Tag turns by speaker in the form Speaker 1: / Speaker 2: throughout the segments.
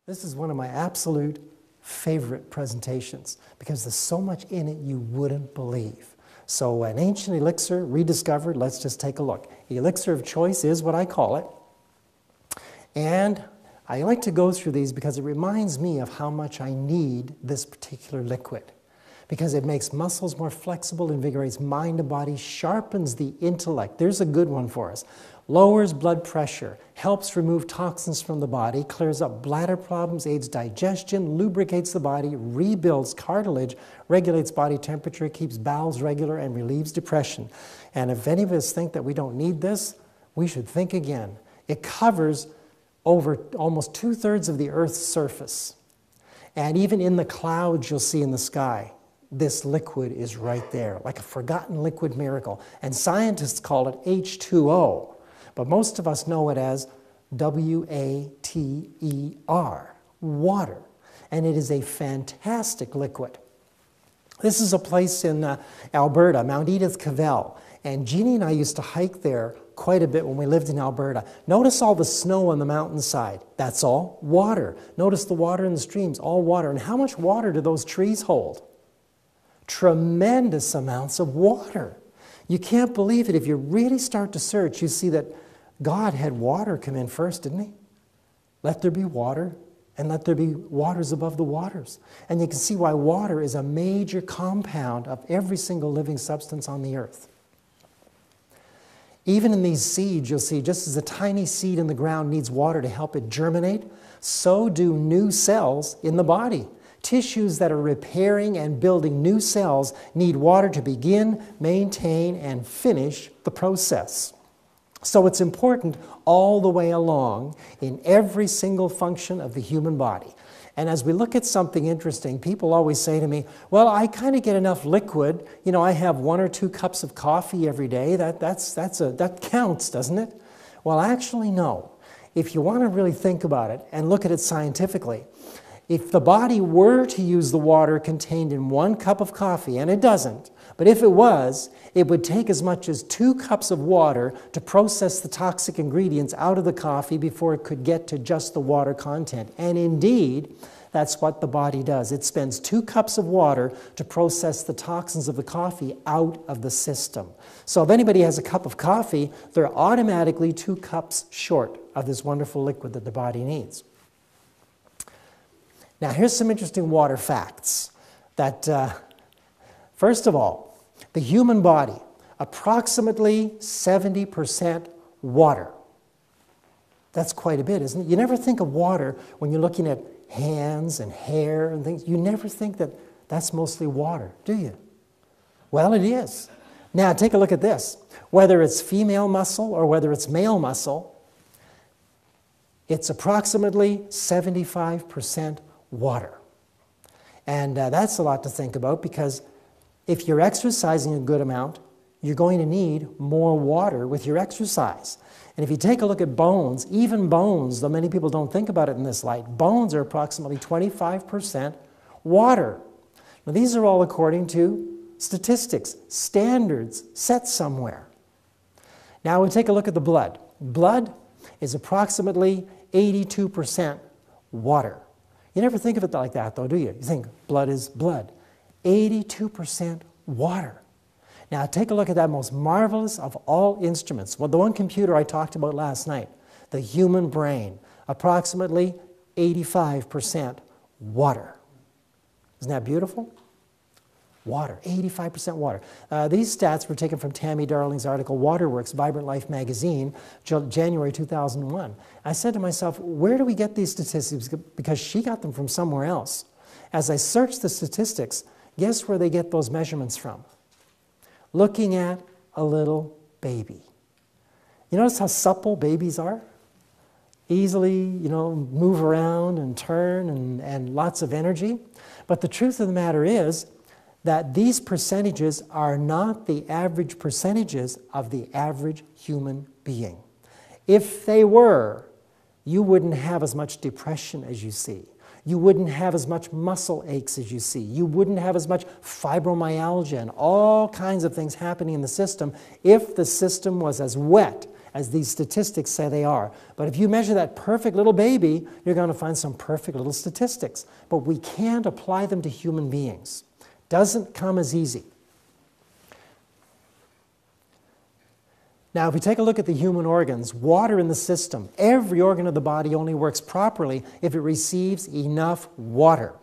Speaker 1: This is one of my absolute favorite presentations because there's so much in it you wouldn't believe. So an ancient elixir rediscovered, let's just take a look. Elixir of choice is what I call it. And I like to go through these because it reminds me of how much I need this particular liquid. Because it makes muscles more flexible, invigorates mind and body, sharpens the intellect. There's a good one for us. Lowers blood pressure, helps remove toxins from the body, clears up bladder problems, aids digestion, lubricates the body, rebuilds cartilage, regulates body temperature, keeps bowels regular, and relieves depression. And if any of us think that we don't need this, we should think again. It covers over almost 2/3 of the Earth's surface. And even in the clouds you'll see in the sky, this liquid is right there, like a forgotten liquid miracle. And scientists call it H2O. But most of us know it as water, water. And it is a fantastic liquid. This is a place in Alberta, Mount Edith Cavell. And Jeannie and I used to hike there quite a bit when we lived in Alberta. Notice all the snow on the mountainside. That's all water. Notice the water in the streams, all water. And how much water do those trees hold? Tremendous amounts of water. You can't believe it. If you really start to search, you see that God had water come in first, didn't he? Let there be water, and let there be waters above the waters. And you can see why water is a major compound of every single living substance on the earth. Even in these seeds, you'll see, just as a tiny seed in the ground needs water to help it germinate, so do new cells in the body. Tissues that are repairing and building new cells need water to begin, maintain, and finish the process. So it's important all the way along in every single function of the human body. And as we look at something interesting, people always say to me, well, I kind of get enough liquid. You know, I have 1 or 2 cups of coffee every day. That counts, doesn't it? Well, actually, no. If you want to really think about it and look at it scientifically, if the body were to use the water contained in 1 cup of coffee, and it doesn't, but if it was, it would take as much as 2 cups of water to process the toxic ingredients out of the coffee before it could get to just the water content. And indeed, that's what the body does. It spends 2 cups of water to process the toxins of the coffee out of the system. So if anybody has a cup of coffee, they're automatically 2 cups short of this wonderful liquid that the body needs. Now, here's some interesting water facts that, first of all, the human body, approximately 70% water. That's quite a bit, isn't it? You never think of water when you're looking at hands and hair and things. You never think that that's mostly water, do you? Well, it is. Now, take a look at this. Whether it's female muscle or whether it's male muscle, it's approximately 75% water. And that's a lot to think about because if you're exercising a good amount, you're going to need more water with your exercise. And if you take a look at bones, even bones, though many people don't think about it in this light, bones are approximately 25% water. Now these are all according to statistics, standards set somewhere. Now we take a look at the blood. Blood is approximately 82% water. You never think of it like that though, do you? You think blood is blood. 82% water. Now take a look at that most marvelous of all instruments. Well, the one computer I talked about last night, the human brain, approximately 85% water. Isn't that beautiful? Water, 85% water. These stats were taken from Tammy Darling's article, Waterworks, Vibrant Life magazine, January 2001. I said to myself, where do we get these statistics? Because she got them from somewhere else. As I searched the statistics, guess where they get those measurements from? Looking at a little baby. You notice how supple babies are? Easily, move around and turn and lots of energy. But the truth of the matter is that these percentages are not the average percentages of the average human being. If they were, you wouldn't have as much depression as you see. You wouldn't have as much muscle aches as you see. You wouldn't have as much fibromyalgia and all kinds of things happening in the system if the system was as wet as these statistics say they are. But if you measure that perfect little baby, you're going to find some perfect little statistics. But we can't apply them to human beings. Doesn't come as easy. Now, if we take a look at the human organs, water in the system, every organ of the body only works properly if it receives enough water.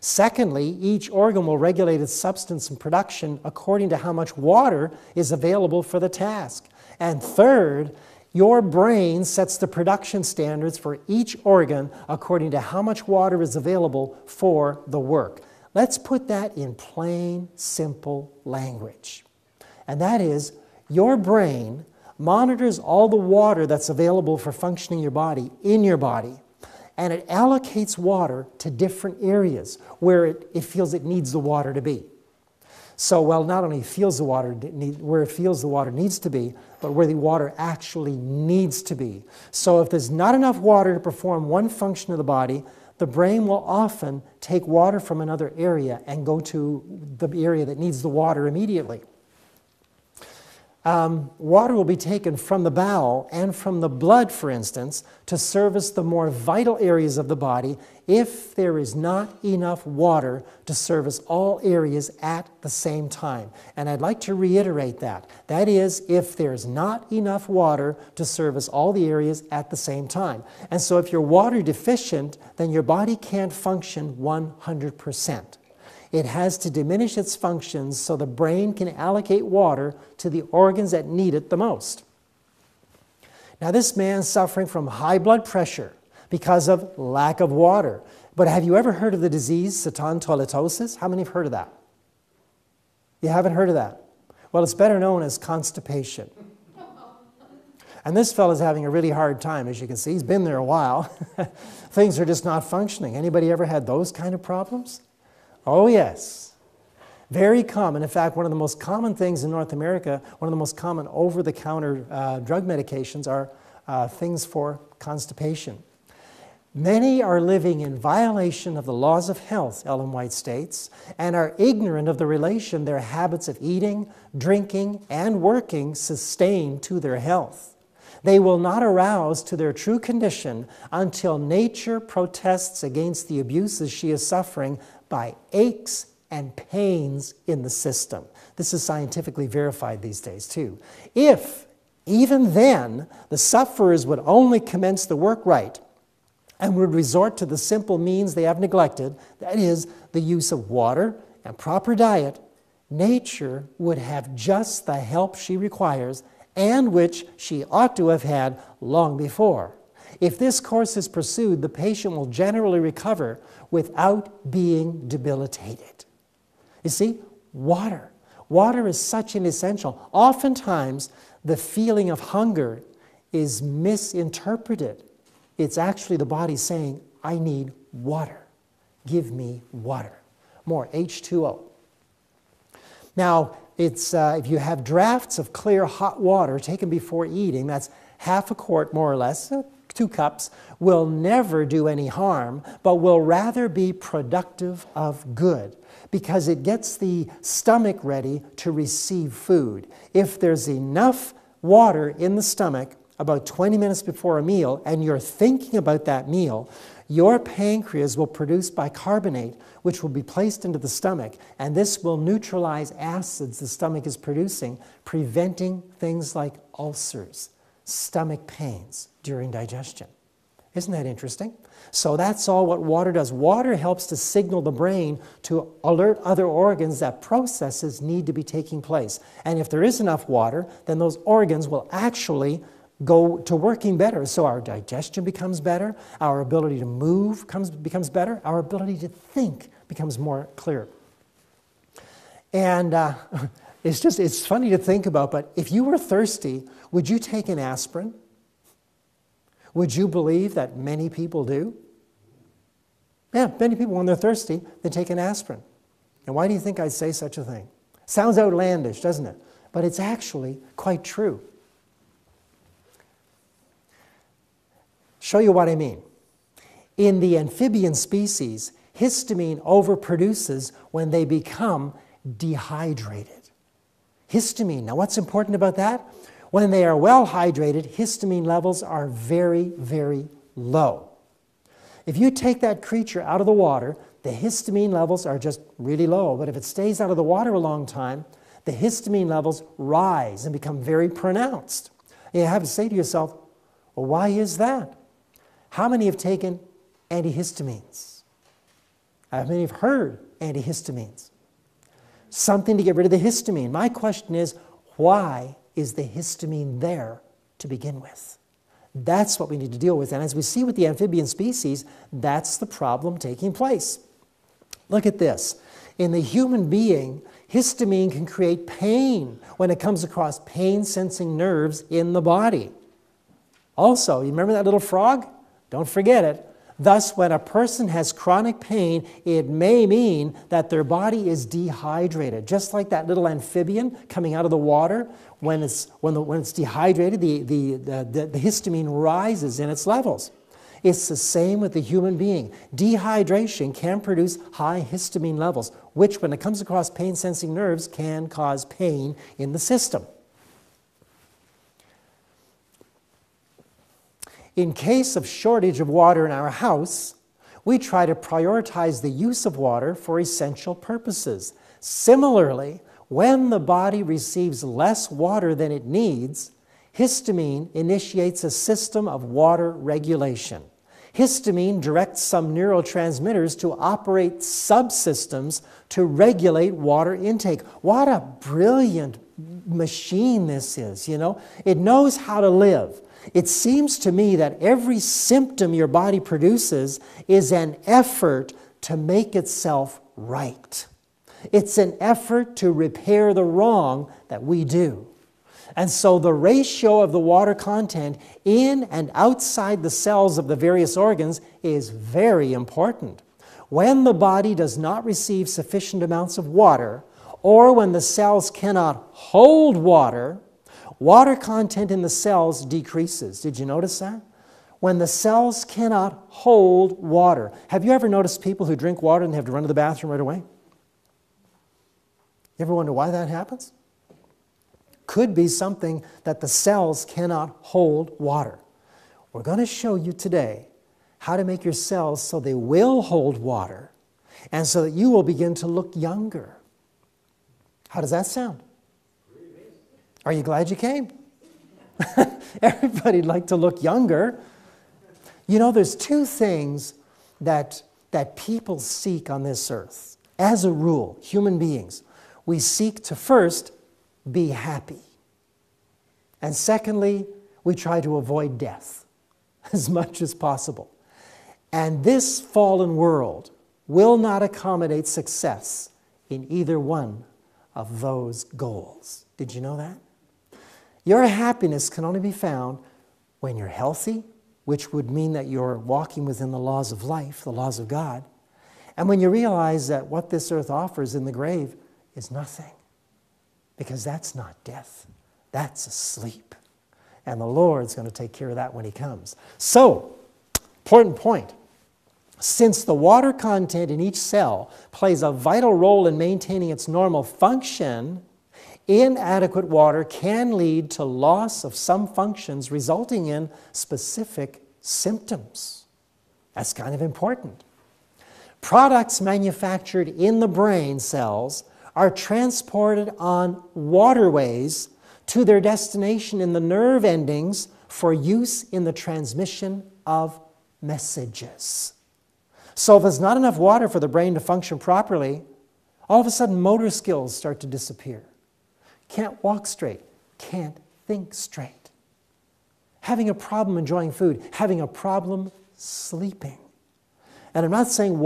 Speaker 1: Secondly, each organ will regulate its substance and production according to how much water is available for the task. And third, your brain sets the production standards for each organ according to how much water is available for the work. Let's put that in plain, simple language. And that is, your brain monitors all the water that's available for functioning in your body, and it allocates water to different areas where it feels it needs the water to be. So, well, not only feels the water where it feels the water needs to be, but where the water actually needs to be. So if there's not enough water to perform one function of the body, the brain will often take water from another area and go to the area that needs the water immediately. Water will be taken from the bowel and from the blood, for instance, to service the more vital areas of the body if there is not enough water to service all areas at the same time. And I'd like to reiterate that. That is, if there's not enough water to service all the areas at the same time. And so if you're water deficient, then your body can't function 100%. It has to diminish its functions so the brain can allocate water to the organs that need it the most. Now, this man's suffering from high blood pressure because of lack of water. But have you ever heard of the disease cetontolitosis? How many have heard of that? You haven't heard of that? Well, it's better known as constipation. And this fellow's having a really hard time, as you can see. He's been there a while. Things are just not functioning. Anybody ever had those kind of problems? Oh, yes. Very common. In fact, one of the most common things in North America, one of the most common over-the-counter drug medications are things for constipation. Many are living in violation of the laws of health, Ellen White states, and are ignorant of the relation their habits of eating, drinking, and working sustain to their health. They will not arouse to their true condition until nature protests against the abuses she is suffering by aches and pains in the system. This is scientifically verified these days too. If, even then, the sufferers would only commence the work right and would resort to the simple means they have neglected, that is, the use of water and proper diet, nature would have just the help she requires and which she ought to have had long before. If this course is pursued, the patient will generally recover without being debilitated. You see, water. Water is such an essential. Oftentimes, the feeling of hunger is misinterpreted. It's actually the body saying, I need water. Give me water. More, H2O. Now, it's, if you have drafts of clear hot water taken before eating, that's half a quart more or less, 2 cups, will never do any harm, but will rather be productive of good because it gets the stomach ready to receive food. If there's enough water in the stomach about 20 minutes before a meal and you're thinking about that meal, your pancreas will produce bicarbonate, which will be placed into the stomach, and this will neutralize acids the stomach is producing, preventing things like ulcers, stomach pains during digestion. Isn't that interesting? So that's all what water does. Water helps to signal the brain to alert other organs that processes need to be taking place. And if there is enough water, then those organs will actually go to working better. So our digestion becomes better, our ability to move becomes better, our ability to think becomes more clear. And it's funny to think about, but if you were thirsty, would you take an aspirin? Would you believe that many people do? Yeah, many people, when they're thirsty, they take an aspirin. And why do you think I'd say such a thing? Sounds outlandish, doesn't it? But it's actually quite true. Show you what I mean. In the amphibian species, histamine overproduces when they become dehydrated. Histamine, now what's important about that? When they are well hydrated, histamine levels are very, very low. If you take that creature out of the water, the histamine levels are just really low. But if it stays out of the water a long time, the histamine levels rise and become very pronounced. And you have to say to yourself, well, why is that? How many have taken antihistamines? How many have heard antihistamines? Something to get rid of the histamine. My question is, why is the histamine there to begin with? That's what we need to deal with. And as we see with the amphibian species, that's the problem taking place. Look at this. In the human being, histamine can create pain when it comes across pain-sensing nerves in the body. Also, you remember that little frog? Don't forget it. Thus, when a person has chronic pain, it may mean that their body is dehydrated. Just like that little amphibian coming out of the water, when it's dehydrated, the histamine rises in its levels. It's the same with the human being. Dehydration can produce high histamine levels, which, when it comes across pain-sensing nerves, can cause pain in the system. In case of shortage of water in our house, we try to prioritize the use of water for essential purposes. Similarly, when the body receives less water than it needs, histamine initiates a system of water regulation. Histamine directs some neurotransmitters to operate subsystems to regulate water intake. What a brilliant machine this is, you know. It knows how to live. It seems to me that every symptom your body produces is an effort to make itself right. It's an effort to repair the wrong that we do. And so the ratio of the water content in and outside the cells of the various organs is very important. When the body does not receive sufficient amounts of water, or when the cells cannot hold water, water content in the cells decreases. Did you notice that? When the cells cannot hold water. Have you ever noticed people who drink water and have to run to the bathroom right away? You ever wonder why that happens? Could be something that the cells cannot hold water. We're going to show you today how to make your cells so they will hold water and so that you will begin to look younger. How does that sound? Are you glad you came? Everybody'd like to look younger. You know, there's two things that people seek on this earth. As a rule, human beings, we seek to first be happy. And secondly, we try to avoid death as much as possible. And this fallen world will not accommodate success in either one of those goals. Did you know that? Your happiness can only be found when you're healthy, which would mean that you're walking within the laws of life, the laws of God, and when you realize that what this earth offers in the grave is nothing, because that's not death, that's a sleep. And the Lord's going to take care of that when He comes. So, important point. Since the water content in each cell plays a vital role in maintaining its normal function, inadequate water can lead to loss of some functions, resulting in specific symptoms. That's kind of important. Products manufactured in the brain cells are transported on waterways to their destination in the nerve endings for use in the transmission of messages. So if there's not enough water for the brain to function properly, all of a sudden motor skills start to disappear. Can't walk straight, can't think straight. Having a problem enjoying food, having a problem sleeping. And I'm not saying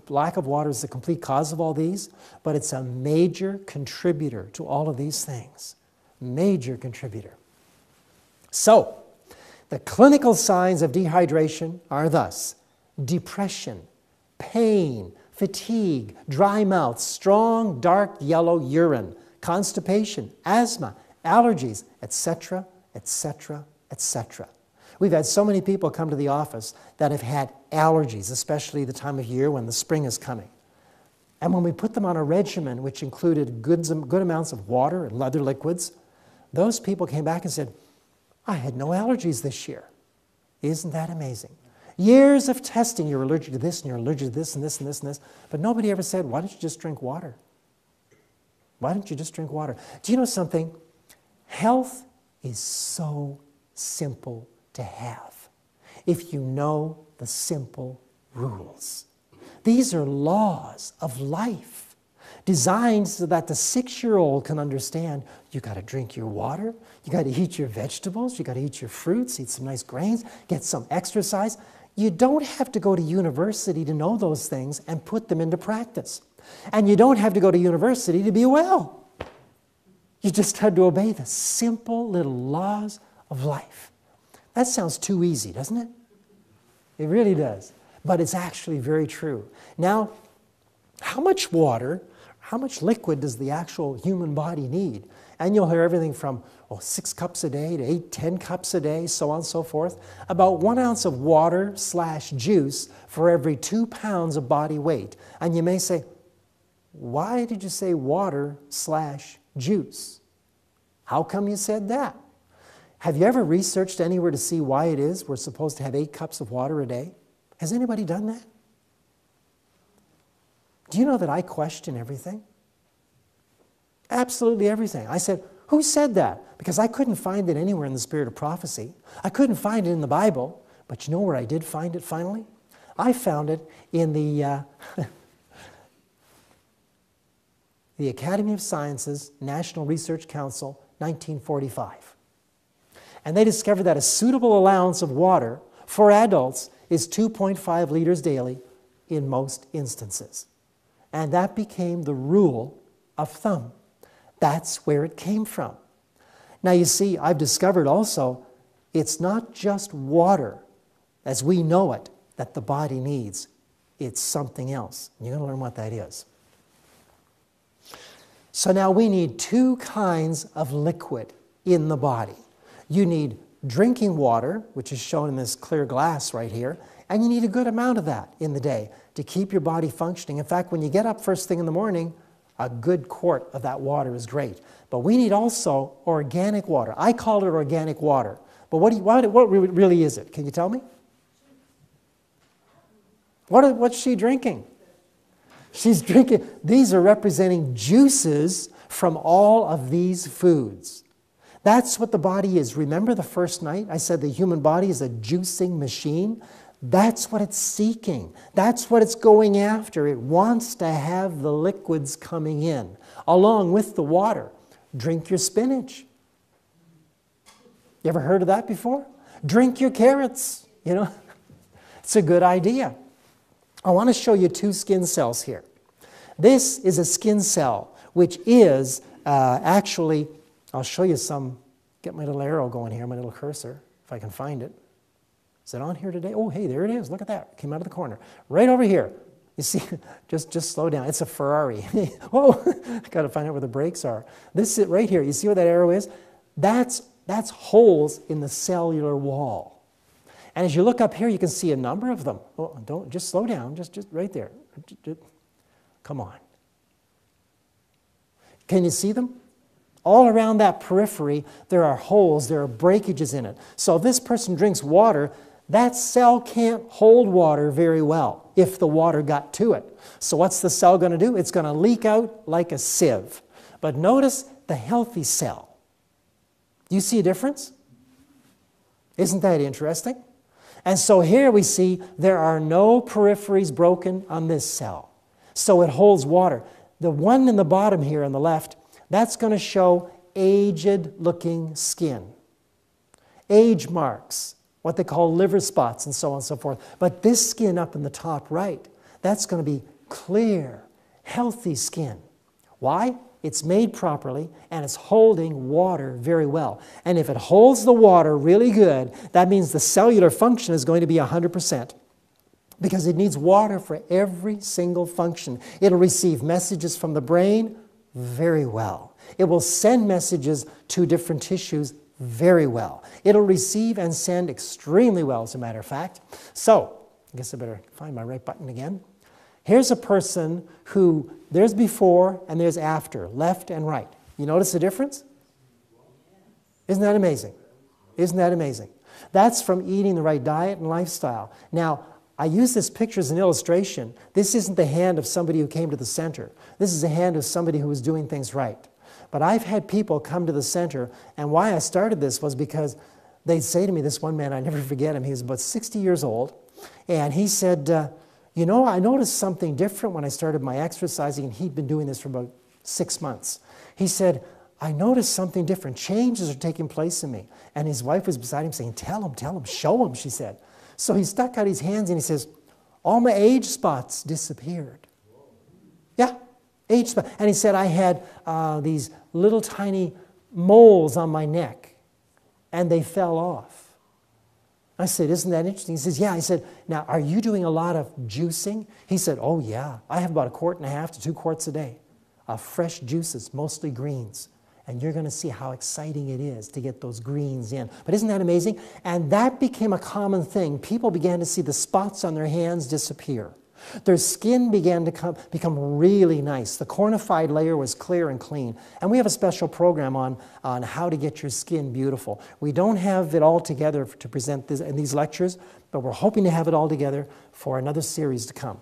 Speaker 1: lack of water is the complete cause of all these, but it's a major contributor to all of these things. Major contributor. So, the clinical signs of dehydration are thus: depression, pain, fatigue, dry mouth, strong dark yellow urine, constipation, asthma, allergies, etc., etc., etc. We've had so many people come to the office that have had allergies, especially the time of year when the spring is coming. And when we put them on a regimen which included good amounts of water and other liquids, Those people came back and said, I had no allergies this year. Isn't that amazing? Years of testing, you're allergic to this and you're allergic to this and this and this and this, but nobody ever said, why don't you just drink water? Why don't you just drink water? Do you know something? Health is so simple to have if you know the simple rules. These are laws of life designed so that the 6-year-old can understand you got to drink your water, you got to eat your vegetables, you got to eat your fruits, eat some nice grains, get some exercise. You don't have to go to university to know those things and put them into practice. And you don't have to go to university to be well. You just have to obey the simple little laws of life. That sounds too easy, doesn't it? It really does. But it's actually very true. Now, how much water, how much liquid does the actual human body need? And you'll hear everything from 6 cups a day to 8, 10 cups a day, so on and so forth. About 1 ounce of water/juice for every 2 pounds of body weight. And you may say, why did you say water/juice? How come you said that? Have you ever researched anywhere to see why it is we're supposed to have 8 cups of water a day? Has anybody done that? Do you know that I question everything? Absolutely everything. I said, who said that? Because I couldn't find it anywhere in the spirit of prophecy. I couldn't find it in the Bible. But you know where I did find it finally? I found it in the the Academy of Sciences, National Research Council, 1945. And they discovered that a suitable allowance of water for adults is 2.5 liters daily in most instances. And that became the rule of thumb. That's where it came from. Now you see, I've discovered also, it's not just water as we know it that the body needs. It's something else. You're going to learn what that is. So now we need 2 kinds of liquid in the body. You need drinking water, which is shown in this clear glass right here, and you need a good amount of that in the day to keep your body functioning. In fact, when you get up first thing in the morning, a good quart of that water is great. But we need also organic water. I call it organic water. But what really is it? Can you tell me? What's she drinking? She's drinking, these are representing juices from all of these foods. That's what the body is. Remember the first night I said the human body is a juicing machine? That's what it's seeking. That's what it's going after. It wants to have the liquids coming in, along with the water. Drink your spinach. You ever heard of that before? Drink your carrots. You know, it's a good idea. I want to show you 2 skin cells here. This is a skin cell, which is actually, I'll show you some, get my little arrow going here, my little cursor, if I can find it. Is it on here today? Oh, hey, there it is. Look at that. It came out of the corner. Right over here. You see, just slow down. It's a Ferrari. Whoa, I got to find out where the brakes are. This is it right here. You see where that arrow is? That's holes in the cellular wall. And as you look up here, you can see a number of them. Oh, don't, just slow down. Just right there. Come on. Can you see them? All around that periphery, there are holes, there are breakages in it. So if this person drinks water, that cell can't hold water very well if the water got to it. So what's the cell going to do? It's going to leak out like a sieve. But notice the healthy cell. Do you see a difference? Isn't that interesting? And so here we see there are no peripheries broken on this cell. So it holds water. The one in the bottom here on the left, that's going to show aged-looking skin. Age marks, what they call liver spots and so on and so forth. But this skin up in the top right, that's going to be clear, healthy skin. Why? It's made properly and it's holding water very well. And if it holds the water really good, that means the cellular function is going to be 100%. Because it needs water for every single function. It'll receive messages from the brain very well. It will send messages to different tissues very well. It'll receive and send extremely well, as a matter of fact. So, I guess I better find my right button again. Here's a person who, there's before and there's after, left and right. You notice the difference? Isn't that amazing? Isn't that amazing? That's from eating the right diet and lifestyle. Now, I use this picture as an illustration. This isn't the hand of somebody who came to the center. This is the hand of somebody who was doing things right. But I've had people come to the center, and why I started this was because they'd say to me, this one man, I never forget him, he was about 60 years old, and he said, you know, I noticed something different when I started my exercising, and he'd been doing this for about 6 months. He said, I noticed something different. Changes are taking place in me. And his wife was beside him saying, tell him, show him, she said. So he stuck out his hands and he says, all my age spots disappeared. Yeah, age spots. And he said, I had these little tiny moles on my neck, and they fell off. I said, isn't that interesting? He says, yeah. I said, now, are you doing a lot of juicing? He said, oh, yeah. I have about 1.5 quarts to 2 quarts a day of fresh juices, mostly greens. And you're going to see how exciting it is to get those greens in. But isn't that amazing? And that became a common thing. People began to see the spots on their hands disappear. Their skin began to become really nice. The cornified layer was clear and clean. And we have a special program on how to get your skin beautiful. We don't have it all together to present this, in these lectures, but we're hoping to have it all together for another series to come.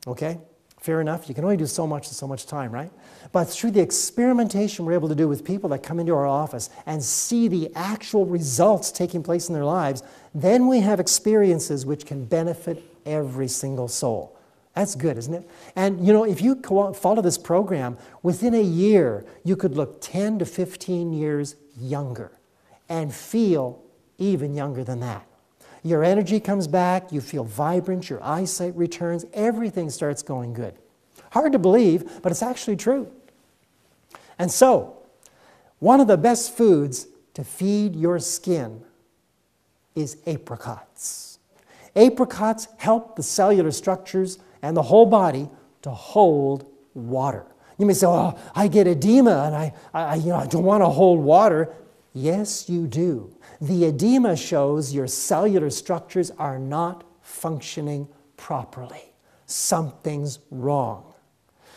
Speaker 1: Okay? Fair enough. You can only do so much in so much time, right? But through the experimentation we're able to do with people that come into our office and see the actual results taking place in their lives, then we have experiences which can benefit every single soul. That's good, isn't it? And, you know, if you follow this program, within a year, you could look 10 to 15 years younger and feel even younger than that. Your energy comes back, you feel vibrant, your eyesight returns, everything starts going good. Hard to believe, but it's actually true. And so, one of the best foods to feed your skin is apricots. Apricots help the cellular structures and the whole body to hold water. You may say, oh, I get edema and I don't want to hold water. Yes, you do. The edema shows your cellular structures are not functioning properly. Something's wrong.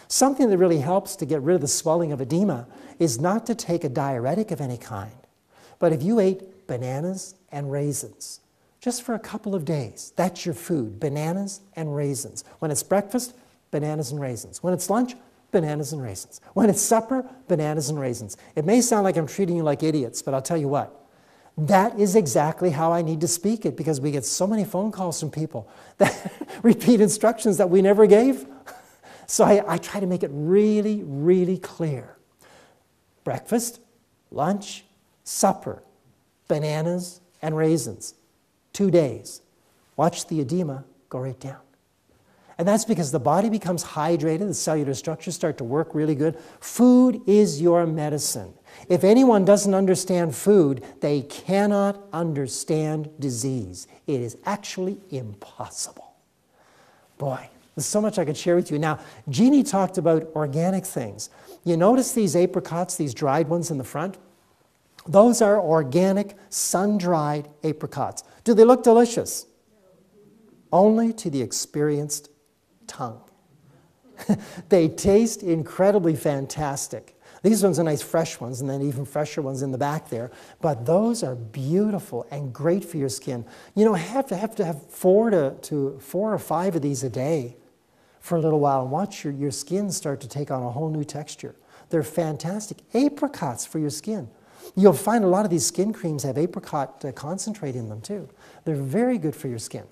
Speaker 1: Something that really helps to get rid of the swelling of edema is not to take a diuretic of any kind, but if you ate bananas and raisins, just for a couple of days, that's your food, bananas and raisins. When it's breakfast, bananas and raisins. When it's lunch, bananas and raisins. When it's supper, bananas and raisins. It may sound like I'm treating you like idiots, but I'll tell you what. That is exactly how I need to speak it, because we get so many phone calls from people that repeat instructions that we never gave. So I try to make it really, really clear. Breakfast, lunch, supper, bananas and raisins. 2 days. Watch the edema go right down. And that's because the body becomes hydrated, the cellular structures start to work really good. Food is your medicine. If anyone doesn't understand food, they cannot understand disease. It is actually impossible. Boy, there's so much I could share with you. Now, Jeannie talked about organic things. You notice these apricots, these dried ones in the front? Those are organic, sun-dried apricots. Do they look delicious? Only to the experienced tongue. They taste incredibly fantastic. These ones are nice fresh ones, and then even fresher ones in the back there. But those are beautiful and great for your skin. You know, have to have 4 or 5 of these a day for a little while, and watch your skin start to take on a whole new texture. They're fantastic. Apricots for your skin. You'll find a lot of these skin creams have apricot concentrate in them too. They're very good for your skin.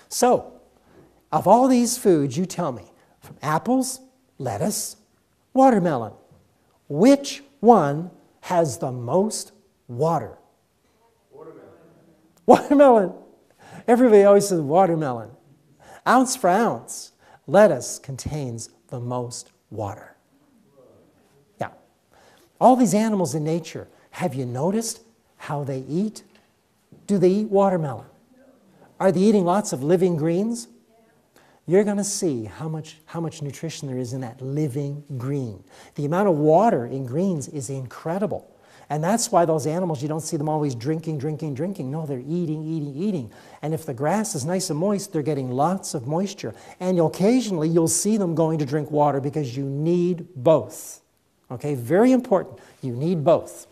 Speaker 1: So, of all these foods, you tell me, from apples, lettuce, watermelon, which one has the most water?
Speaker 2: Watermelon.
Speaker 1: Watermelon. Everybody always says watermelon. Ounce for ounce, lettuce contains the most water. Yeah. All these animals in nature, have you noticed how they eat? Do they eat watermelon? Are they eating lots of living greens? You're going to see how much nutrition there is in that living green. The amount of water in greens is incredible. And that's why those animals, you don't see them always drinking. No, they're eating. And if the grass is nice and moist, they're getting lots of moisture. And occasionally, you'll see them going to drink water because you need both. Okay, very important. You need both.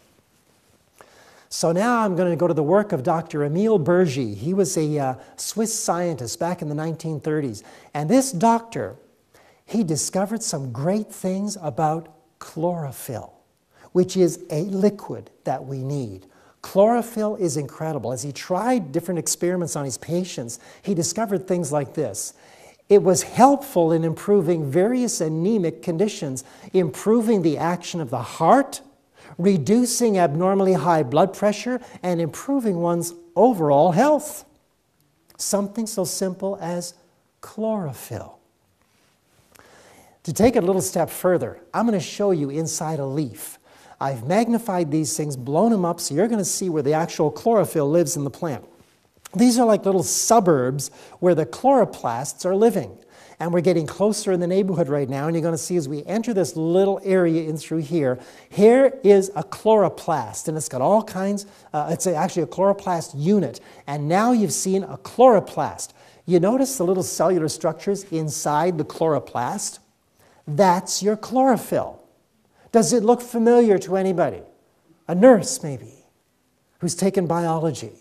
Speaker 1: So now I'm going to go to the work of Dr. Émile Bergy. He was a Swiss scientist back in the 1930s. And this doctor, he discovered some great things about chlorophyll, which is a liquid that we need. Chlorophyll is incredible. As he tried different experiments on his patients, he discovered things like this. It was helpful in improving various anemic conditions, improving the action of the heart, reducing abnormally high blood pressure, and improving one's overall health. Something so simple as chlorophyll. To take it a little step further, I'm going to show you inside a leaf. I've magnified these things, blown them up, so you're going to see where the actual chlorophyll lives in the plant. These are like little suburbs where the chloroplasts are living. And we're getting closer in the neighborhood right now, and you're going to see as we enter this little area in through here, here is a chloroplast, and it's got all kinds, it's actually a chloroplast unit. And now you've seen a chloroplast. You notice the little cellular structures inside the chloroplast? That's your chlorophyll. Does it look familiar to anybody? A nurse, maybe, who's taken biology.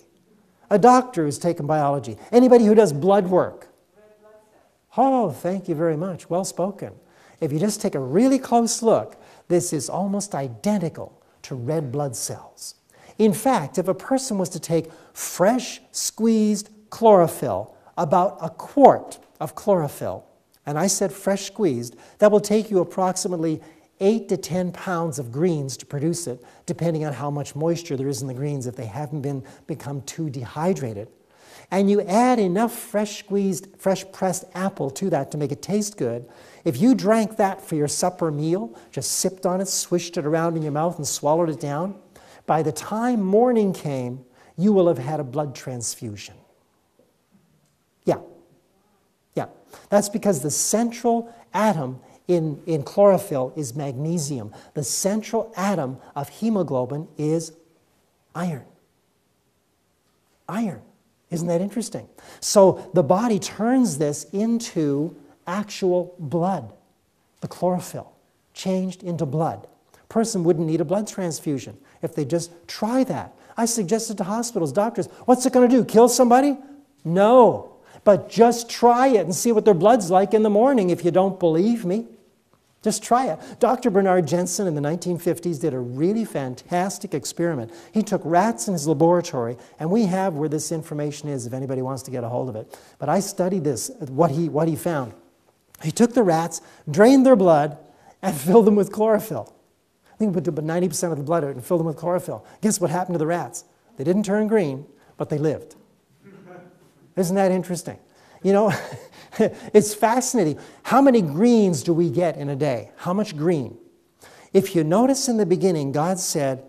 Speaker 1: A doctor who's taken biology. Anybody who does blood work. Oh, thank you very much. Well spoken. If you just take a really close look, this is almost identical to red blood cells. In fact, if a person was to take fresh squeezed chlorophyll, about a quart of chlorophyll, and I said fresh squeezed, that will take you approximately 8 to 10 pounds of greens to produce it, depending on how much moisture there is in the greens if they haven't become too dehydrated. And you add enough fresh squeezed, fresh pressed apple to that to make it taste good. If you drank that for your supper meal, just sipped on it, swished it around in your mouth and swallowed it down, by the time morning came, you will have had a blood transfusion. Yeah. That's because the central atom in chlorophyll is magnesium. The central atom of hemoglobin is iron. Iron. Isn't that interesting? So the body turns this into actual blood, the chlorophyll, changed into blood. A person wouldn't need a blood transfusion if they just try that. I suggested to hospitals, doctors, what's it going to do, kill somebody? No, but just try it and see what their blood's like in the morning if you don't believe me. Just try it. Dr. Bernard Jensen in the 1950s did a really fantastic experiment. He took rats in his laboratory, and we have where this information is if anybody wants to get a hold of it. But I studied this, what he found. He took the rats, drained their blood, and filled them with chlorophyll. I think he put about 90% of the blood out and filled them with chlorophyll. Guess what happened to the rats? They didn't turn green, but they lived. Isn't that interesting? You know, it's fascinating. How many greens do we get in a day? How much green? If you notice in the beginning, God said,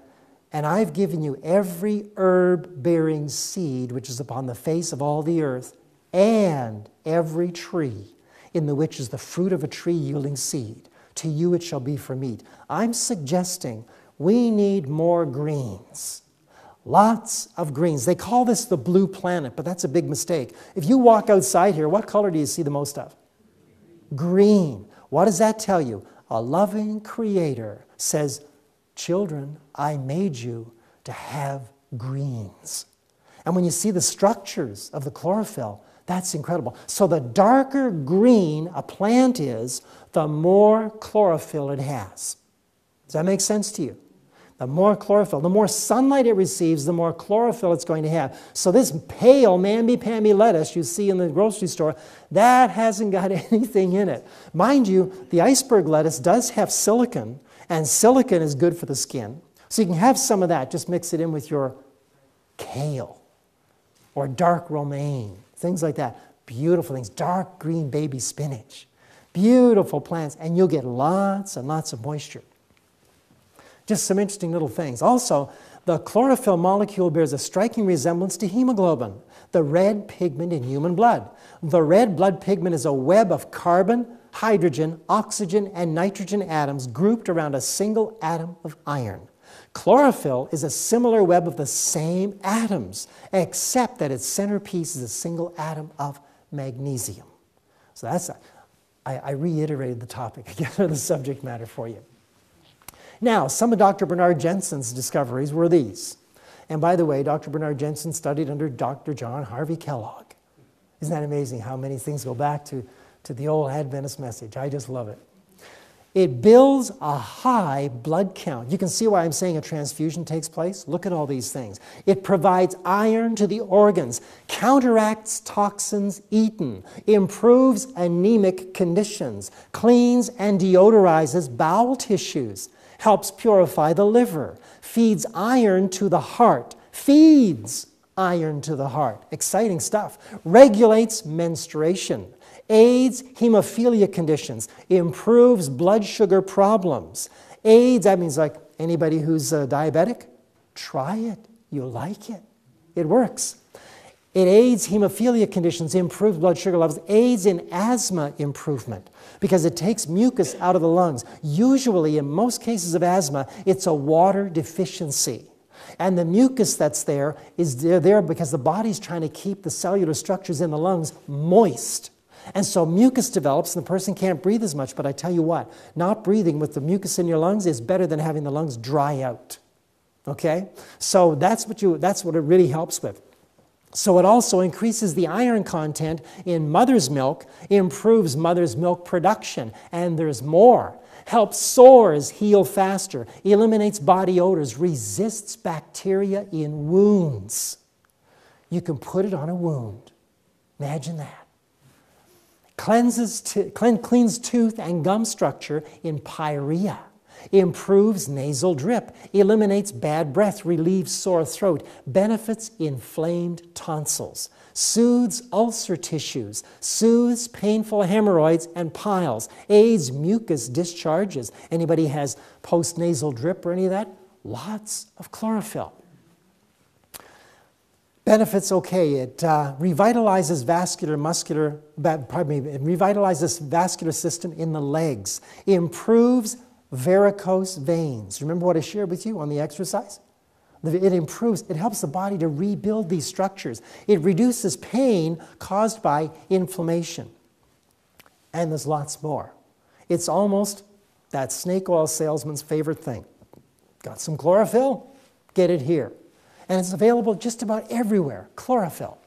Speaker 1: and I've given you every herb-bearing seed which is upon the face of all the earth, and every tree in the which is the fruit of a tree yielding seed. To you it shall be for meat. I'm suggesting we need more greens. Lots of greens. They call this the blue planet, but that's a big mistake. If you walk outside here, what color do you see the most of? Green. What does that tell you? A loving creator says, children, I made you to have greens. And when you see the structures of the chlorophyll, that's incredible. So the darker green a plant is, the more chlorophyll it has. Does that make sense to you? The more chlorophyll, the more sunlight it receives, the more chlorophyll it's going to have. So this pale mamby-pamby lettuce you see in the grocery store, that hasn't got anything in it. Mind you, the iceberg lettuce does have silicon, and silicon is good for the skin. So you can have some of that. Just mix it in with your kale or dark romaine, things like that. Beautiful things. Dark green baby spinach. Beautiful plants, and you'll get lots and lots of moisture. Just some interesting little things. Also, the chlorophyll molecule bears a striking resemblance to hemoglobin, the red pigment in human blood. The red blood pigment is a web of carbon, hydrogen, oxygen, and nitrogen atoms grouped around a single atom of iron. Chlorophyll is a similar web of the same atoms, except that its centerpiece is a single atom of magnesium. So that's, I reiterated the topic again, the subject matter for you. Now, some of Dr. Bernard Jensen's discoveries were these. And by the way, Dr. Bernard Jensen studied under Dr. John Harvey Kellogg. Isn't that amazing how many things go back to the old Adventist message? I just love it. It builds a high blood count. You can see why I'm saying a transfusion takes place. Look at all these things. It provides iron to the organs, counteracts toxins eaten, improves anemic conditions, cleans and deodorizes bowel tissues, helps purify the liver, feeds iron to the heart, feeds iron to the heart. Exciting stuff. Regulates menstruation, aids hemophilia conditions, improves blood sugar problems. Aids, that means like anybody who's diabetic, try it. You'll like it. It works. It aids hemophilia conditions, improves blood sugar levels, aids in asthma improvement because it takes mucus out of the lungs. Usually, in most cases of asthma, it's a water deficiency. And the mucus that's there is there because the body's trying to keep the cellular structures in the lungs moist. And so mucus develops and the person can't breathe as much. But I tell you what, not breathing with the mucus in your lungs is better than having the lungs dry out. Okay? So that's what it really helps with. So it also increases the iron content in mother's milk, improves mother's milk production, and there's more. Helps sores heal faster, eliminates body odors, resists bacteria in wounds. You can put it on a wound. Imagine that. Cleans tooth and gum structure in pyorrhea. Improves nasal drip, eliminates bad breath, relieves sore throat, benefits inflamed tonsils, soothes ulcer tissues, soothes painful hemorrhoids and piles, aids mucus discharges. Anybody has post-nasal drip or any of that? Lots of chlorophyll. Benefits, okay, it revitalizes it revitalizes vascular system in the legs, improves varicose veins. Remember what I shared with you on the exercise? It improves, it helps the body to rebuild these structures. It reduces pain caused by inflammation. And there's lots more. It's almost that snake oil salesman's favorite thing. Got some chlorophyll? Get it here. And it's available just about everywhere, chlorophyll.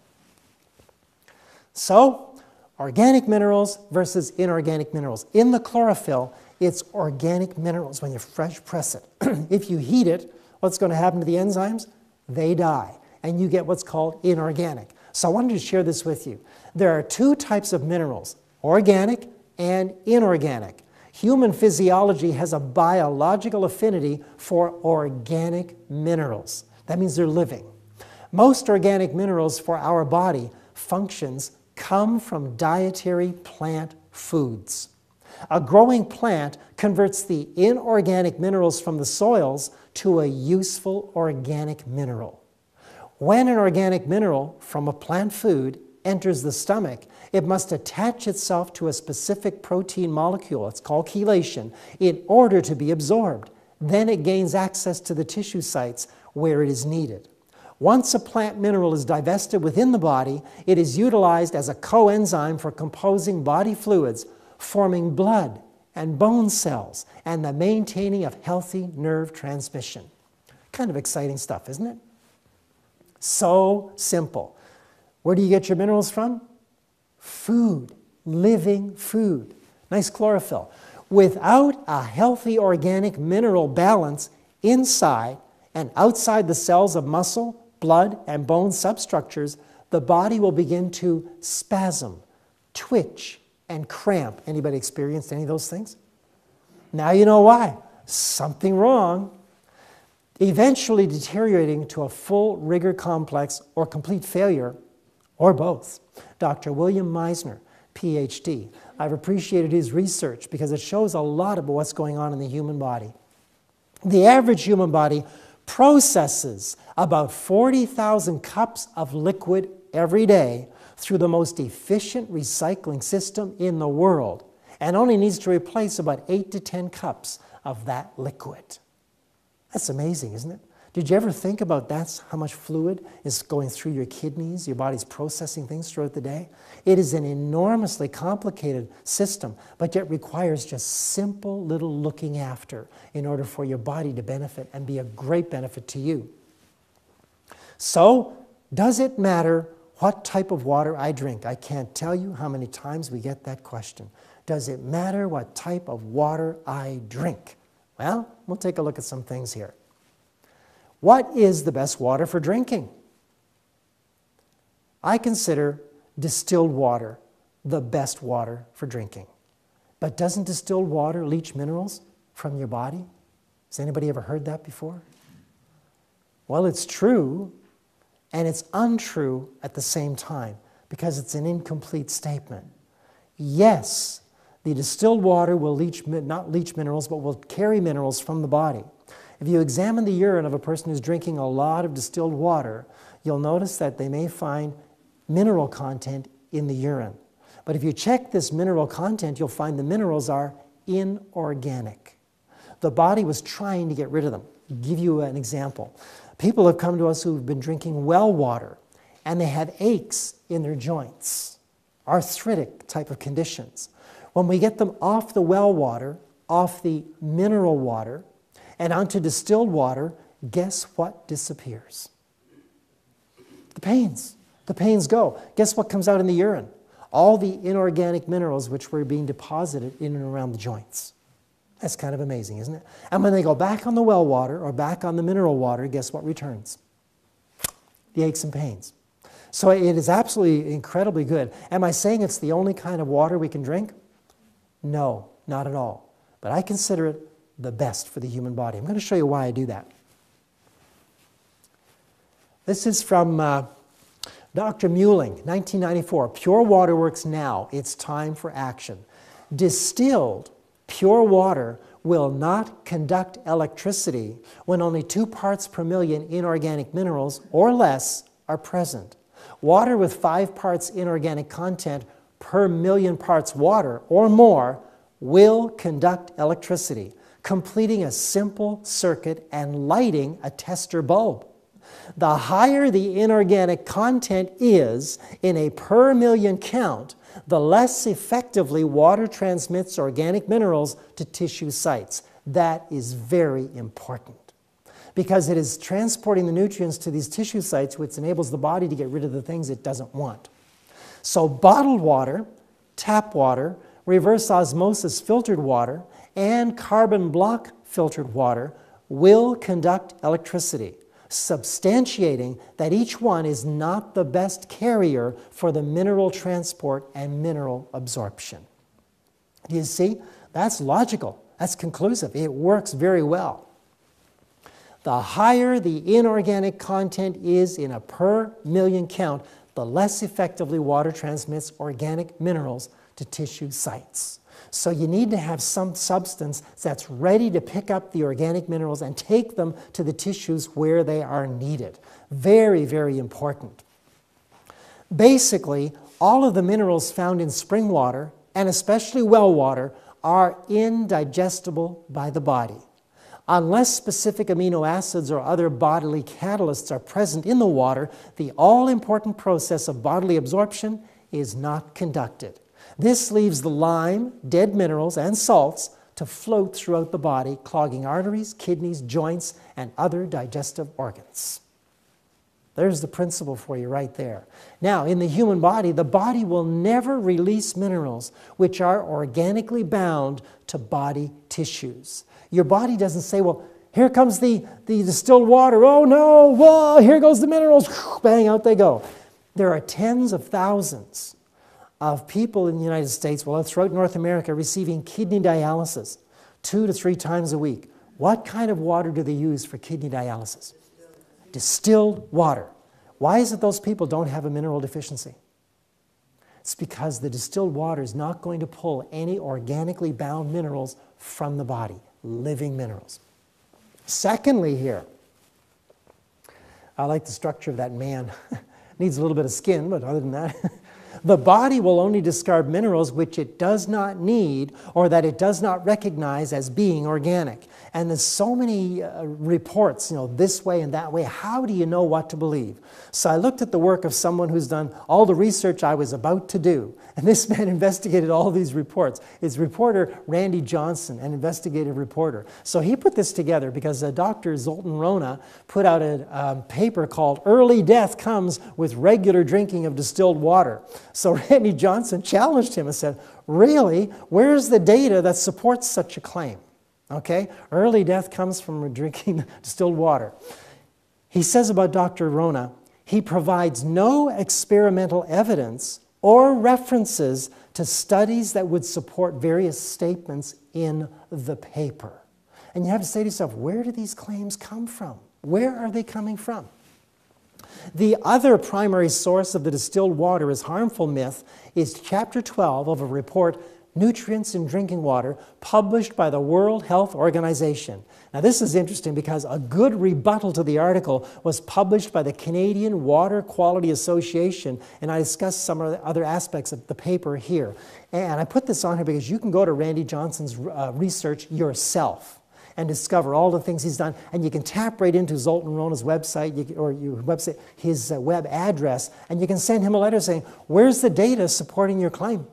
Speaker 1: So, organic minerals versus inorganic minerals. In the chlorophyll, it's organic minerals when you fresh press it. If you heat it, what's going to happen to the enzymes? They die, and you get what's called inorganic. So I wanted to share this with you. There are two types of minerals, organic and inorganic. Human physiology has a biological affinity for organic minerals. That means they're living. Most organic minerals for our body functions come from dietary plant foods. A growing plant converts the inorganic minerals from the soils to a useful organic mineral. When an organic mineral from a plant food enters the stomach, it must attach itself to a specific protein molecule, it's called chelation, in order to be absorbed. Then it gains access to the tissue sites where it is needed. Once a plant mineral is divested within the body, it is utilized as a coenzyme for composing body fluids, forming blood and bone cells, and the maintaining of healthy nerve transmission. Kind of exciting stuff, isn't it? So simple. Where do you get your minerals from? Food, living food. Nice chlorophyll. Without a healthy organic mineral balance inside and outside the cells of muscle, blood, and bone substructures, the body will begin to spasm, twitch, and cramp. Anybody experienced any of those things? Now you know why. Something wrong. Eventually deteriorating to a full rigor complex or complete failure, or both. Dr. William Meisner, PhD. I've appreciated his research because it shows a lot about what's going on in the human body. The average human body processes about 40,000 cups of liquid every day through the most efficient recycling system in the world, and only needs to replace about 8 to 10 cups of that liquid. That's amazing, isn't it? Did you ever think about that's how much fluid is going through your kidneys, your body's processing things throughout the day? It is an enormously complicated system, but yet requires just simple little looking after in order for your body to benefit and be a great benefit to you. So, does it matter what type of water I drink? I can't tell you how many times we get that question. Does it matter what type of water I drink? Well, we'll take a look at some things here. What is the best water for drinking? I consider distilled water the best water for drinking. But doesn't distilled water leach minerals from your body? Has anybody ever heard that before? Well, it's true, and it's untrue at the same time, because it's an incomplete statement. Yes, the distilled water will not leach minerals, but will carry minerals from the body. If you examine the urine of a person who's drinking a lot of distilled water, you'll notice that they may find mineral content in the urine. But if you check this mineral content, you'll find the minerals are inorganic. The body was trying to get rid of them. I'll give you an example. People have come to us who've been drinking well water, and they have aches in their joints, arthritic type of conditions. When we get them off the well water, off the mineral water, and onto distilled water, guess what disappears? The pains. The pains go. Guess what comes out in the urine? All the inorganic minerals which were being deposited in and around the joints. That's kind of amazing, isn't it? And when they go back on the well water or back on the mineral water, guess what returns? The aches and pains. So it is absolutely incredibly good. Am I saying it's the only kind of water we can drink? No, not at all. But I consider it the best for the human body. I'm going to show you why I do that. This is from Dr. Muehling, 1994. Pure water works now. It's time for action. Distilled pure water will not conduct electricity when only 2 parts per million inorganic minerals or less are present. Water with 5 parts inorganic content per million parts water or more will conduct electricity, completing a simple circuit and lighting a tester bulb. The higher the inorganic content is in a per million count, the less effectively water transmits organic minerals to tissue sites. That is very important, because it is transporting the nutrients to these tissue sites, which enables the body to get rid of the things it doesn't want. So bottled water, tap water, reverse osmosis filtered water, and carbon block filtered water will conduct electricity, substantiating that each one is not the best carrier for the mineral transport and mineral absorption. Do you see? That's logical. That's conclusive. It works very well. The higher the inorganic content is in a per million count, the less effectively water transmits organic minerals to tissue sites. So you need to have some substance that's ready to pick up the organic minerals and take them to the tissues where they are needed. Very, very important. Basically, all of the minerals found in spring water, and especially well water, are indigestible by the body. Unless specific amino acids or other bodily catalysts are present in the water, the all-important process of bodily absorption is not conducted. This leaves the lime, dead minerals, and salts to float throughout the body, clogging arteries, kidneys, joints, and other digestive organs. There's the principle for you right there. Now, in the human body, the body will never release minerals which are organically bound to body tissues. Your body doesn't say, well, here comes the distilled water. Oh no, whoa, here goes the minerals. Bang, out they go. There are tens of thousands of people in the United States, well, throughout North America, receiving kidney dialysis 2 to 3 times a week. What kind of water do they use for kidney dialysis? Distilled water. Why is it those people don't have a mineral deficiency? It's because the distilled water is not going to pull any organically bound minerals from the body, living minerals. Secondly here, I like the structure of that man. Needs a little bit of skin, but other than that, The body will only discard minerals which it does not need or that it does not recognize as being organic. And there's so many reports, this way and that way. How do you know what to believe? So I looked at the work of someone who's done all the research I was about to do. And this man investigated all these reports. It's reporter Randy Johnson, an investigative reporter. So he put this together because Dr. Zoltan Rona put out a paper called Early Death Comes with Regular Drinking of Distilled Water. So Randy Johnson challenged him and said, really, where's the data that supports such a claim? Okay, early death comes from drinking distilled water. He says about Dr. Rona, he provides no experimental evidence or references to studies that would support various statements in the paper. And you have to say to yourself, where do these claims come from? Where are they coming from? The other primary source of the distilled water is harmful myth is chapter 12 of a report, Nutrients in Drinking Water, published by the World Health Organization. Now this is interesting because a good rebuttal to the article was published by the Canadian Water Quality Association, and I discussed some of the other aspects of the paper here. And I put this on here because you can go to Randy Johnson's research yourself and discover all the things he's done, and you can tap right into Zoltan Rona's website, or your website, his web address, and you can send him a letter saying, where's the data supporting your claim?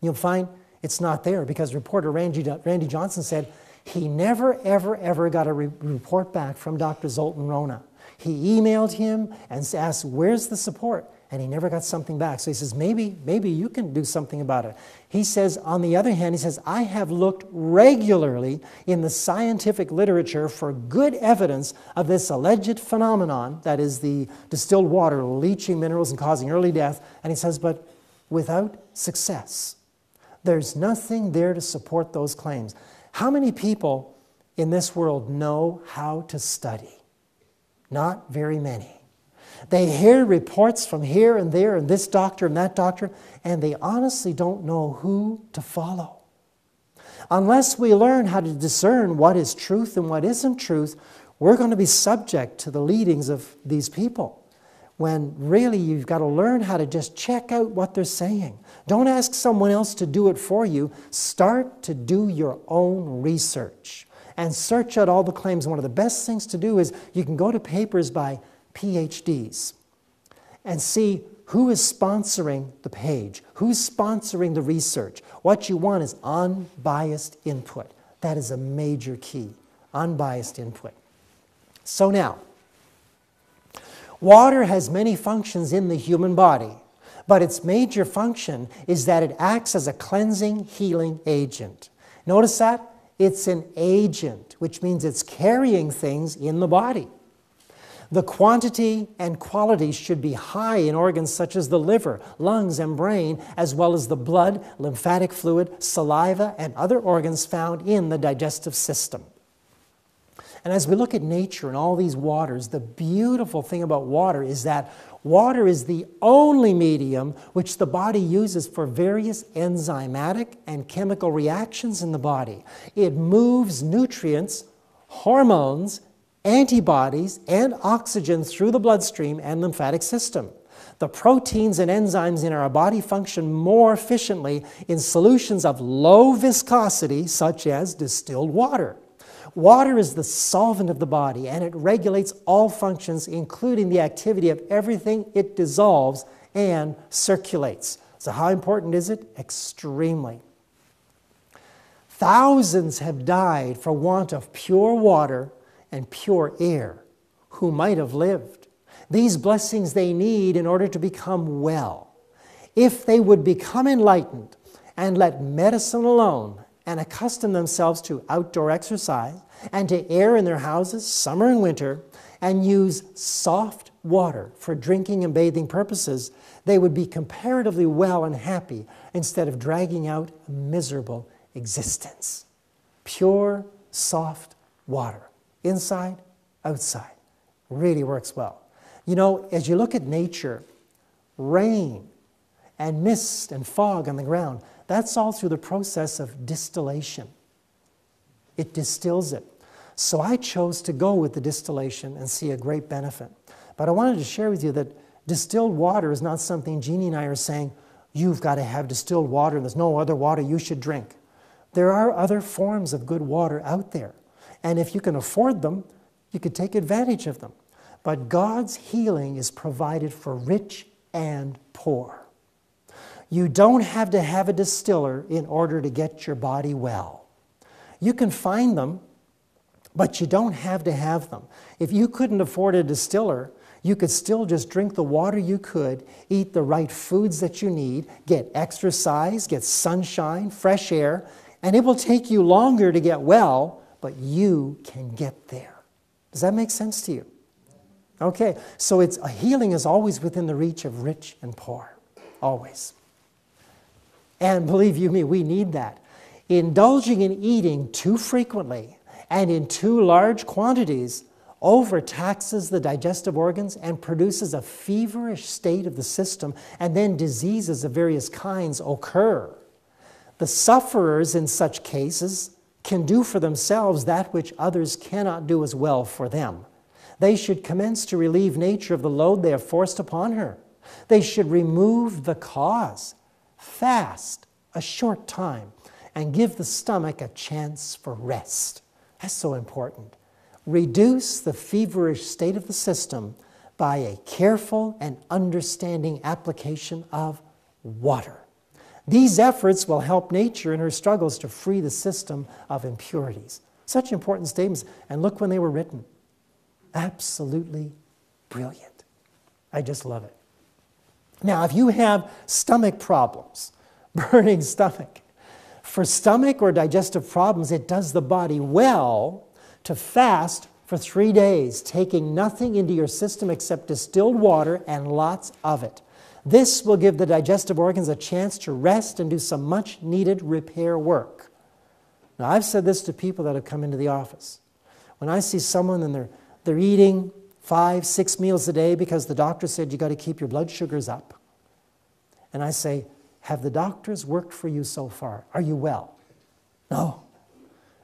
Speaker 1: You'll find it's not there because reporter Randy Johnson said he never, ever got a report back from Dr. Zoltan Rona. He emailed him and asked, where's the support? And he never got something back. So he says, maybe you can do something about it. He says, on the other hand, he says, I have looked regularly in the scientific literature for good evidence of this alleged phenomenon, that is the distilled water leaching minerals and causing early death. And he says, but without success. There's nothing there to support those claims. How many people in this world know how to study? Not very many. They hear reports from here and there and this doctor and that doctor, and they honestly don't know who to follow. Unless we learn how to discern what is truth and what isn't truth, we're going to be subject to the leadings of these people. When really you've got to learn how to just check out what they're saying. Don't ask someone else to do it for you. Start to do your own research and search out all the claims. One of the best things to do is you can go to papers by PhDs and see who is sponsoring the page, who's sponsoring the research. What you want is unbiased input. That is a major key, unbiased input. So now, water has many functions in the human body, but its major function is that it acts as a cleansing, healing agent. Notice that? It's an agent, which means it's carrying things in the body. The quantity and quality should be high in organs such as the liver, lungs, and brain, as well as the blood, lymphatic fluid, saliva, and other organs found in the digestive system. And as we look at nature and all these waters, the beautiful thing about water is that water is the only medium which the body uses for various enzymatic and chemical reactions in the body. It moves nutrients, hormones, antibodies, and oxygen through the bloodstream and lymphatic system. The proteins and enzymes in our body function more efficiently in solutions of low viscosity, such as distilled water. Water is the solvent of the body, and it regulates all functions, including the activity of everything it dissolves and circulates. So how important is it? Extremely. Thousands have died for want of pure water and pure air who might have lived. These blessings they need in order to become well. If they would become enlightened and let medicine alone and accustom themselves to outdoor exercise and to air in their houses, summer and winter, and use soft water for drinking and bathing purposes, they would be comparatively well and happy instead of dragging out a miserable existence. Pure, soft water. Inside, outside. Really works well. You know, as you look at nature, rain and mist and fog on the ground, that's all through the process of distillation. It distills it. So I chose to go with the distillation and see a great benefit. But I wanted to share with you that Distilled water is not something Jeannie and I are saying, you've got to have distilled water and there's no other water you should drink. There are other forms of good water out there. And if you can afford them, you could take advantage of them. But God's healing is provided for rich and poor. You don't have to have a distiller in order to get your body well. You can find them, but you don't have to have them. If you couldn't afford a distiller, you could still just drink the water you could, eat the right foods that you need, get exercise, get sunshine, fresh air, and it will take you longer to get well, but you can get there. Does that make sense to you? Okay, so a healing is always within the reach of rich and poor, always. And believe you me, we need that. Indulging in eating too frequently and in too large quantities overtaxes the digestive organs and produces a feverish state of the system, and then diseases of various kinds occur. The sufferers in such cases can do for themselves that which others cannot do as well for them. They should commence to relieve nature of the load they have forced upon her. They should remove the cause, fast a short time, and give the stomach a chance for rest. That's so important. Reduce the feverish state of the system by a careful and understanding application of water. These efforts will help nature in her struggles to free the system of impurities. Such important statements, and look when they were written. Absolutely brilliant. I just love it. Now, if you have stomach problems, burning stomach, for stomach or digestive problems, it does the body well to fast for 3 days, taking nothing into your system except distilled water and lots of it. This will give the digestive organs a chance to rest and do some much needed repair work. Now, I've said this to people that have come into the office. When I see someone and they're eating 5, 6 meals a day because the doctor said you got to keep your blood sugars up. And I say, have the doctors worked for you so far? Are you well? No.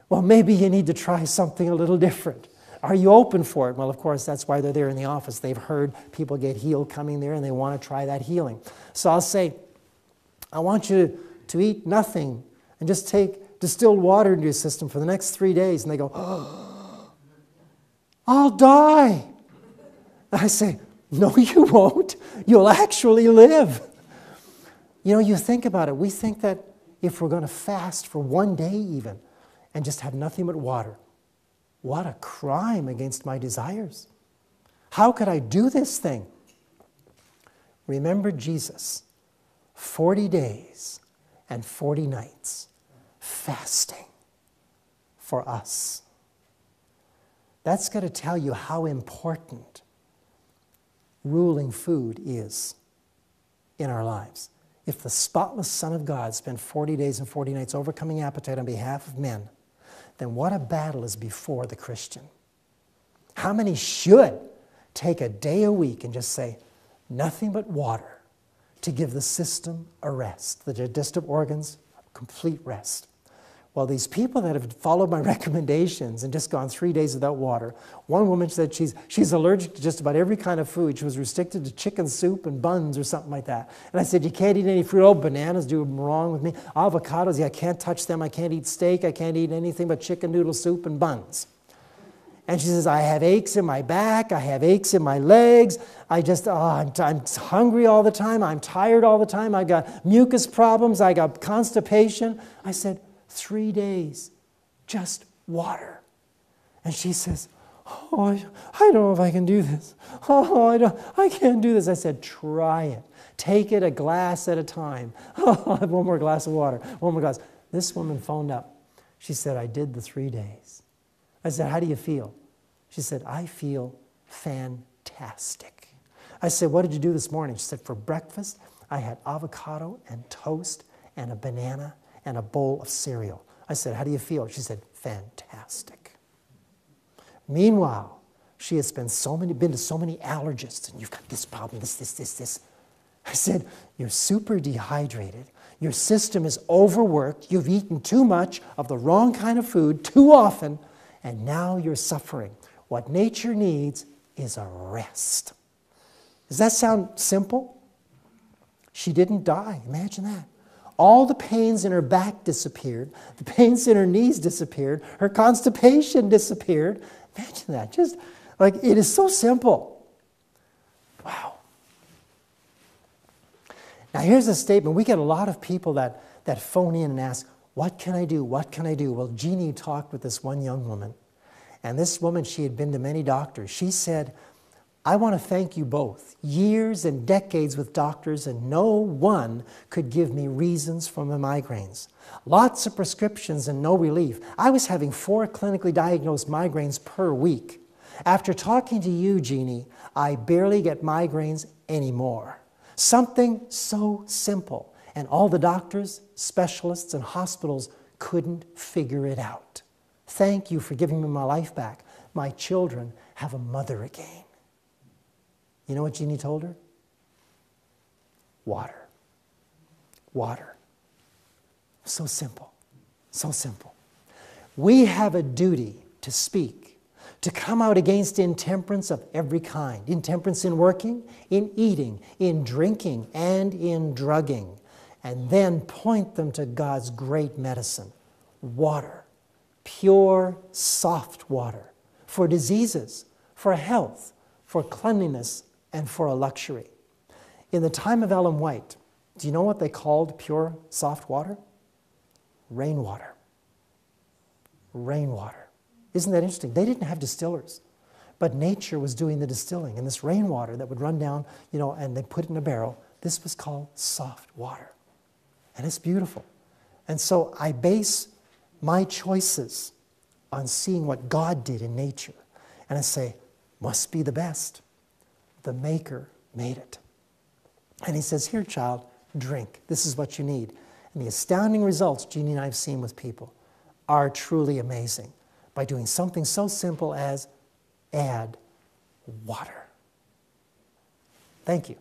Speaker 1: Well, maybe you need to try something a little different. Are you open for it? Well, of course, that's why they're there in the office. They've heard people get healed coming there and they want to try that healing. So I'll say, I want you to eat nothing and just take distilled water into your system for the next 3 days. And they go, oh, I'll die. I say, no, you won't. You'll actually live. You know, you think about it. We think that if we're going to fast for 1 day even and just have nothing but water, what a crime against my desires. How could I do this thing? Remember Jesus, 40 days and 40 nights fasting for us. That's going to tell you how important ruling food is in our lives. If the spotless Son of God spent 40 days and 40 nights overcoming appetite on behalf of men, then what a battle is before the Christian. How many should take a day a week and just say, nothing but water to give the system a rest, the digestive organs complete rest? Well, these people that have followed my recommendations and just gone 3 days without water, one woman said she's allergic to just about every kind of food. She was restricted to chicken soup and buns or something like that. And I said, you can't eat any fruit. Oh, bananas do wrong with me. Avocados, yeah, I can't touch them. I can't eat steak. I can't eat anything but chicken noodle soup and buns. And she says, I have aches in my back. I have aches in my legs. I'm hungry all the time. I'm tired all the time. I got mucus problems. I got constipation. I said, 3 days, just water. And she says, oh, I don't know if I can do this. Oh, I can't do this. I said, try it. Take it a glass at a time. Oh, I'll have one more glass of water, one more glass. This woman phoned up. She said, I did the 3 days. I said, how do you feel? She said, I feel fantastic. I said, what did you do this morning? She said, for breakfast, I had avocado and toast and a banana and a bowl of cereal. I said, how do you feel? She said, fantastic. Meanwhile, she has been to so many allergists, and you've got this problem, this. I said, you're super dehydrated. Your system is overworked. You've eaten too much of the wrong kind of food too often, and now you're suffering. What nature needs is a rest. Does that sound simple? She didn't die. Imagine that. All the pains in her back disappeared. The pains in her knees disappeared. Her constipation disappeared. Imagine that. Just like, it is so simple. Wow. Now here's a statement. We get a lot of people that phone in and ask, what can I do? What can I do? Well, Jeannie talked with this one young woman. And this woman, she had been to many doctors. She said, I want to thank you both. Years and decades with doctors, and no one could give me reasons for my migraines. Lots of prescriptions and no relief. I was having 4 clinically diagnosed migraines per week. After talking to you, Jeannie, I barely get migraines anymore. Something so simple. And all the doctors, specialists, and hospitals couldn't figure it out. Thank you for giving me my life back. My children have a mother again. You know what Jeannie told her? Water. Water. So simple. So simple. We have a duty to speak, to come out against intemperance of every kind. Intemperance in working, in eating, in drinking, and in drugging. And then point them to God's great medicine, water. Pure, soft water. For diseases, for health, for cleanliness, and for a luxury. In the time of Ellen White, do you know what they called pure, soft water? Rainwater. Rainwater. Isn't that interesting? They didn't have distillers, but nature was doing the distilling. And this rainwater that would run down, and they put it in a barrel, this was called soft water. And it's beautiful. And so I base my choices on seeing what God did in nature. And I say, must be the best. The Maker made it. And he says, here, child, drink. This is what you need. And the astounding results Jeannie and I have seen with people are truly amazing by doing something so simple as add water. Thank you.